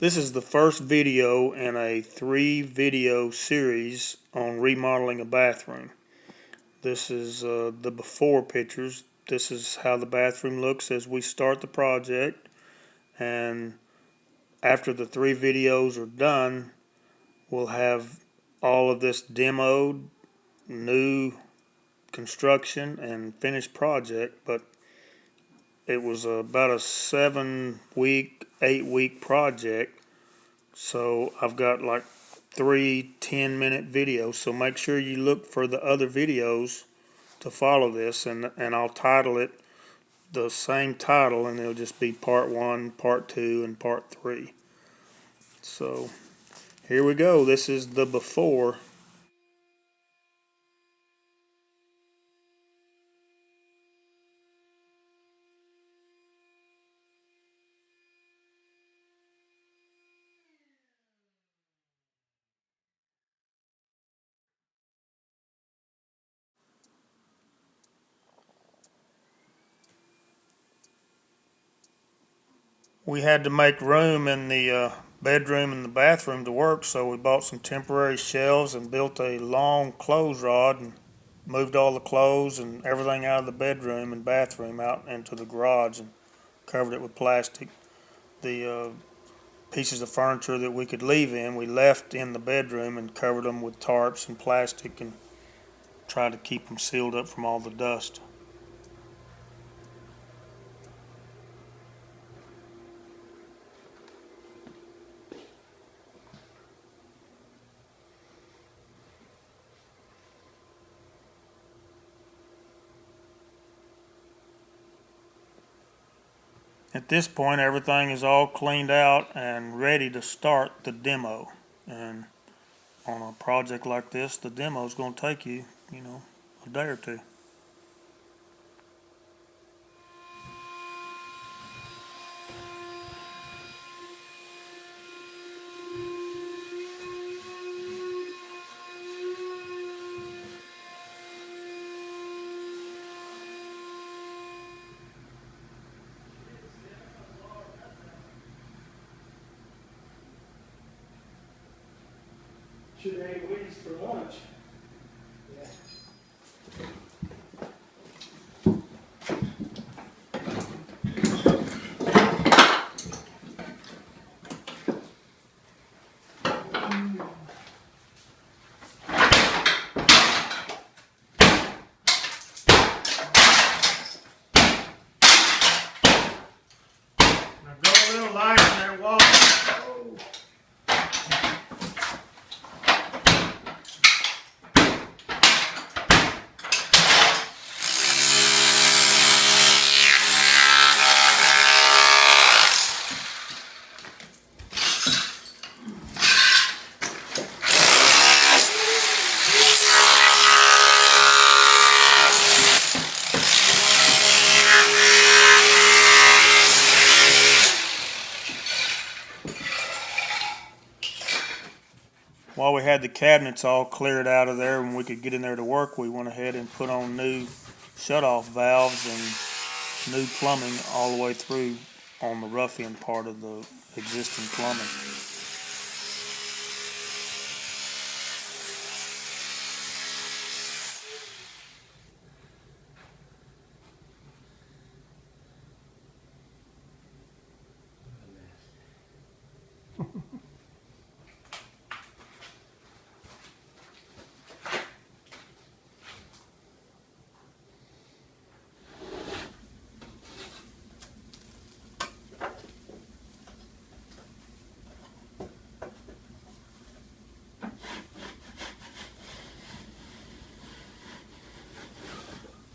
This is the first video in a 3-video series on remodeling a bathroom. This is the before pictures. This is how the bathroom looks as we start the project, and after the 3 videos are done, we'll have all of this demoed, new construction, and finished project. But it was about a 7-week, 8-week project. So I've got like 3 10-minute videos. So make sure you look for the other videos to follow this, and I'll title it the same title, and it'll just be part 1, part 2, and part 3. So here we go. This is the before. We had to make room in the bedroom and the bathroom to work, so we bought some temporary shelves and built a long clothes rod and moved all the clothes and everything out of the bedroom and bathroom out into the garage and covered it with plastic. The pieces of furniture that we could leave in, we left in the bedroom and covered them with tarps and plastic and tried to keep them sealed up from all the dust. At this point, everything is all cleaned out and ready to start the demo. And on a project like this, the demo is going to take you, a day or two. Should have ate Wheaties for lunch. Yeah. Now go a little light in there, Walt. While we had the cabinets all cleared out of there and we could get in there to work, we went ahead and put on new shutoff valves and new plumbing all the way through on the rough end part of the existing plumbing.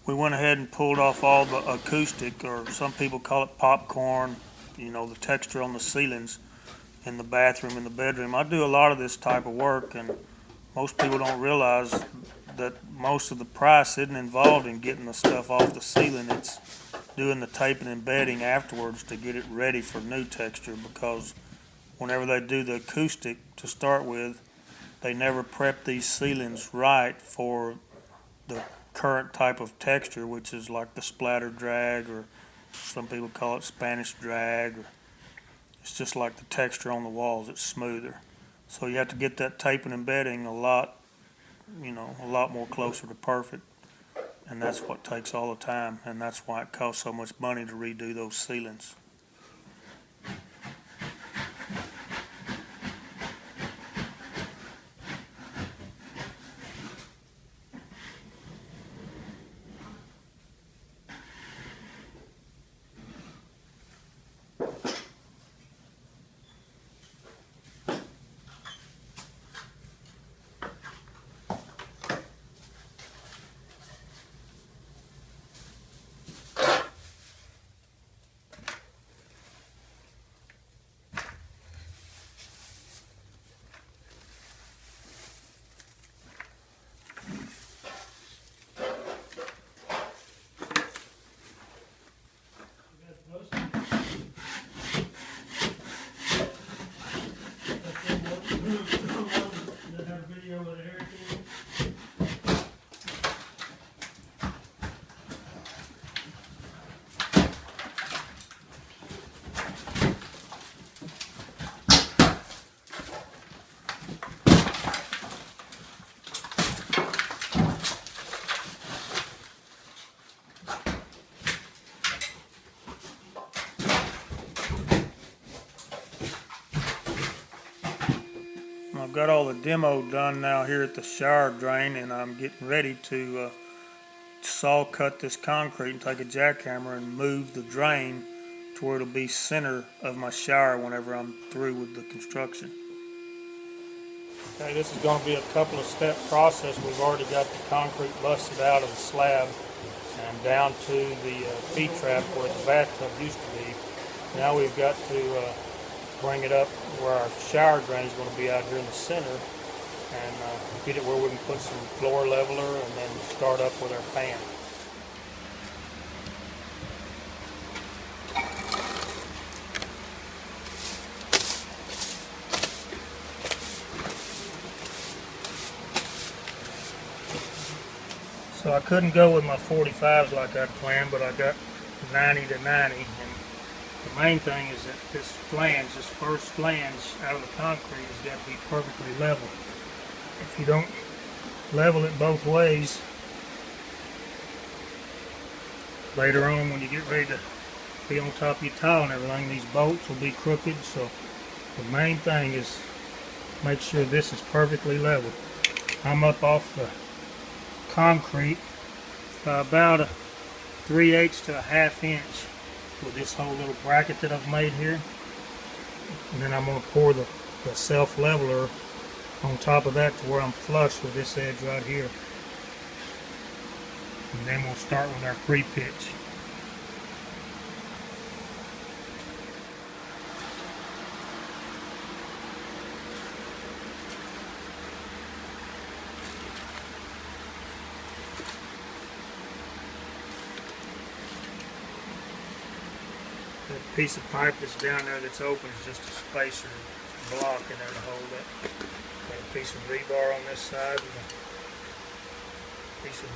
We went ahead and pulled off all the acoustic, or some people call it popcorn, the texture on the ceilings in the bathroom and the bedroom. I do a lot of this type of work, and most people don't realize that most of the price isn't involved in getting the stuff off the ceiling. It's doing the taping and bedding afterwards to get it ready for new texture, because whenever they do the acoustic to start with, they never prep these ceilings right for the current type of texture, which is like the splatter drag, or some people call it Spanish drag. It's just like the texture on the walls, it's smoother. So you have to get that tape and embedding a lot more closer to perfect. And that's what takes all the time, and that's why it costs so much money to redo those ceilings. I've got all the demo done now here at the shower drain, and I'm getting ready to saw cut this concrete and take a jackhammer and move the drain to where it'll be center of my shower whenever I'm through with the construction. Okay, this is going to be a couple of step process. We've already got the concrete busted out of the slab and down to the P-trap where the bathtub used to be. Now we've got to bring it up where our shower drain is going to be out here in the center, and get it where we can put some floor leveler and then start up with our fan. So I couldn't go with my 45s like I planned, but I got 90 to 90. And the main thing is that this flange, this first flange out of the concrete has got to be perfectly level. If you don't level it both ways, later on when you get ready to be on top of your tile and everything, these bolts will be crooked. So the main thing is make sure this is perfectly level. I'm up off the concrete by about a 3/8 to a 1/2 inch with this whole little bracket that I've made here, and then I'm going to pour the self leveler on top of that to where I'm flush with this edge right here, and then we'll start with our pre-pitch. That piece of pipe that's down there that's open is just a spacer block in there to hold it. Got a piece of rebar on this side and a piece of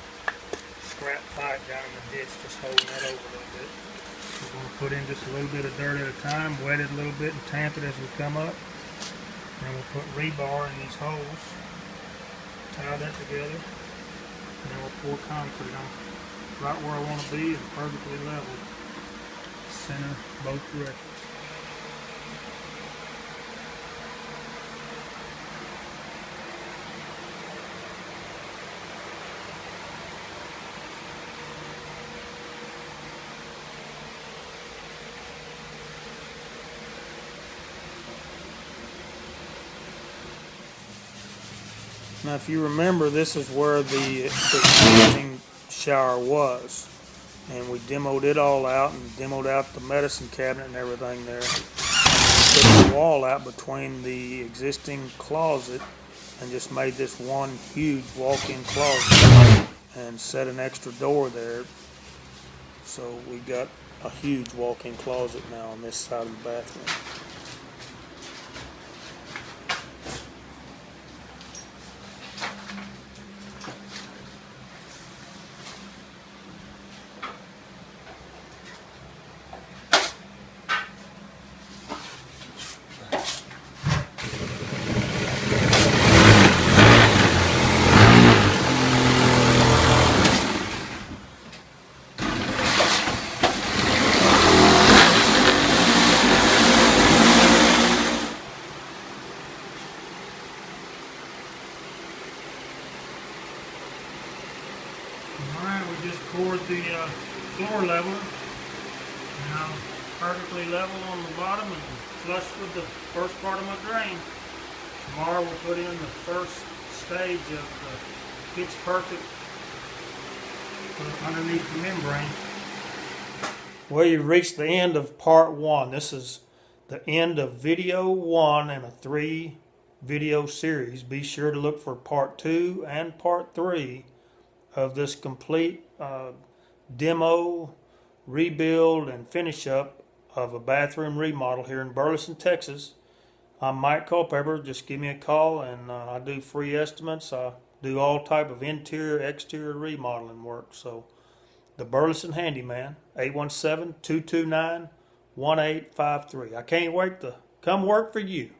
scrap pipe down in the ditch, just holding that over a little bit. We're going to put in just a little bit of dirt at a time, wet it a little bit and tamp it as we come up. Then we'll put rebar in these holes, tie that together, and then we'll pour concrete on right where I want to be and perfectly level. Center both directions. Now, if you remember, this is where the existing shower was. And we demoed it all out and demoed out the medicine cabinet and everything there. Put the wall out between the existing closet and just made this one huge walk-in closet and set an extra door there. So we got a huge walk-in closet now on this side of the bathroom. perfectly level on the bottom and flush with the first part of my drain. Tomorrow we'll put in the first stage of the pitch perfect underneath the membrane. Well, you've reached the end of part 1. This is the end of video 1 in a 3 video series. Be sure to look for part 2 and part 3 of this complete demo, rebuild, and finish up of a bathroom remodel here in Burleson, Texas. I'm Mike Culpepper. Just give me a call, and I do free estimates. I do all type of interior, exterior remodeling work. So the Burleson Handyman, 817-229-1853. I can't wait to come work for you.